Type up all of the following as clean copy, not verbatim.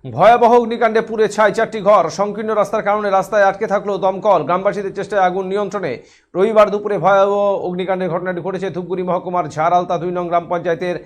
ভয়াবহ অগ্নিকাণ্ডে পুড়ে ছাই 4টি ঘর। সংকীর্ণ রাস্তার কারণে রাস্তায় আটকে থাকলো দমকল। গ্রামবাসীদের চেষ্টায় আগুন নিয়ন্ত্রণে। রবিবার দুপুরে ভয়াবহ অগ্নিকাণ্ডের ঘটনাটি ঘটেছে ধূপগুড়ি মহকুমার ঝাড়ালতা 2 নং গ্রাম পঞ্চায়েতের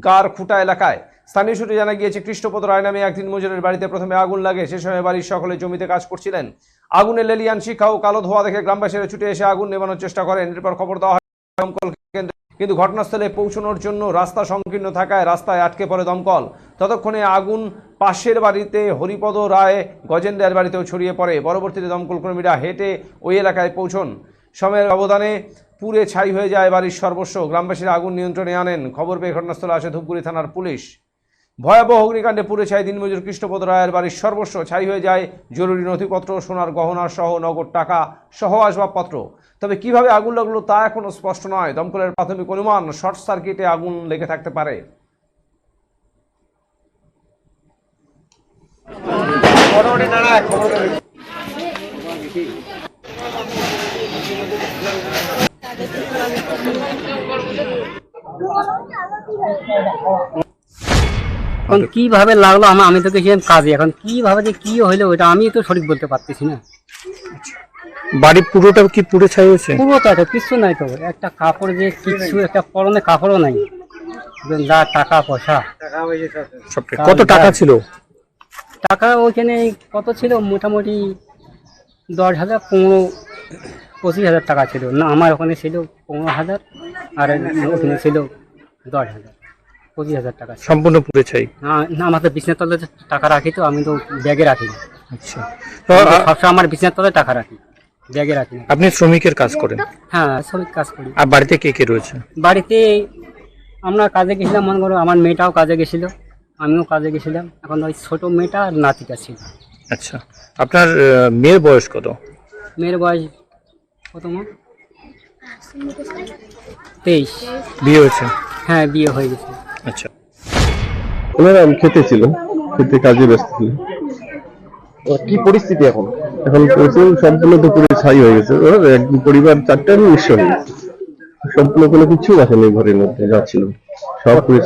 গারখুটা এলাকায়। স্থানীয় সূত্রে জানা গিয়েছে, কৃষ্ণপদ রায় নামে এক দিনমজুরের বাড়িতে প্রথমে আগুন লাগে। সে সময় বাড়ির সকলে জমিতে কাজ করছিলেন। আগুনে লেলিয়ান শিখা ও কালো ধোঁয়া দেখে গ্রামবাসীরা ছুটে এসে আগুন নেভানোর চেষ্টা করেন। এরপর খবর দেওয়া হয় দমকল কেন্দ্রে, কিন্তু ঘটনাস্থলে পৌঁছানোর জন্য রাস্তা সংকীর্ণ থাকায় রাস্তায় আটকে পড়ে দমকল। ততক্ষণে আগুন পাশের বাড়িতে হরিপদ রায় গজেন্দ্রের বাড়িতেও ছড়িয়ে পড়ে। পরবর্তীতে দমকল কর্মীরা হেঁটে ওই এলাকায় পৌঁছন। সময়ের ব্যবধানে পুড়ে ছাই হয়ে যায় বাড়ির সর্বস্ব। গ্রামবাসীরা আগুন নিয়ন্ত্রণে আনেন। খবর পেয়ে ঘটনাস্থলে আসে ধূপগুড়ি থানার পুলিশ। ভয়াবহ অগ্নিকাণ্ডে পুড়ে ছাই দিনমজুর কৃষ্ণপদ রায়ের বাড়ির সর্বস্ব। ছাই হয়ে যায় জরুরি নথিপত্র, সোনার গহনা সহ নগদ টাকা সহ আসবাবপত্র। তবে কিভাবে আগুন লাগলো তা এখনো স্পষ্ট নয়। দমকলের প্রাথমিক অনুমান, শর্ট সার্কিটে আগুন লেগে থাকতে পারে। এখন কিভাবে লাগলো আমি তো গেছিলাম কাজে, এখন কিভাবে যে কি হইলো ওইটা আমি তো সঠিক বলতে পারতেছি না। বাড়ি পুরোটা কি পুড়ে ছাই হয়েছে? পুরো তো একটা কিছু নাই, তো একটা কাপড় যে কিছু একটা পরনে কাপড়ও নাই। যা টাকা পয়সা কত টাকা ছিল? টাকা ওইখানে কত ছিল, মোটামুটি 10,000, 15-25,000 টাকা ছিল। না, আমার ওখানে ছিল 15,000 আর ওখানে ছিল 10,000, 25,000 টাকা। সম্পূর্ণ পুড়ে ছাই? না, আমার তো বিছনার তলে টাকা রাখি, তো আমি তো ব্যাগে রাখি। আচ্ছা, সবসময় আমার বিছনার তলে টাকা রাখি, ব্যাগে রাখি। আপনি শ্রমিকের কাজ করেন? হ্যাঁ, শ্রমিক কাজ করি। আর বাড়িতে কে কে রয়েছে? বাড়িতে আমরা কাজে গেছিলাম, মনে করো আমার মেয়েটাও কাজে গেছিল, আমিও কাজে গেছিলাম। এখন ওই ছোট মেয়েটা আর নাতিটা ছিল। আচ্ছা, আপনার মেয়ের বয়স কত? মেয়ের বয়স কত মা? 23। বিয়ে হয়েছে? হ্যাঁ, বিয়ে হয়ে গেছে। আচ্ছা, ওনারা খেতে ছিল, খেতে কাজে ব্যস্ত ছিল। কি পরিস্থিতি এখন? এখন প্রচুর সম্পূর্ণ তো পুরো ছাই হয়ে গেছে। একদম পরিবার 4টারই নিঃস্ব হয়ে গেছে। সম্পূর্ণ কোনো কিছু রাখেনি ঘরের মধ্যে, যা ছিল সব পুরো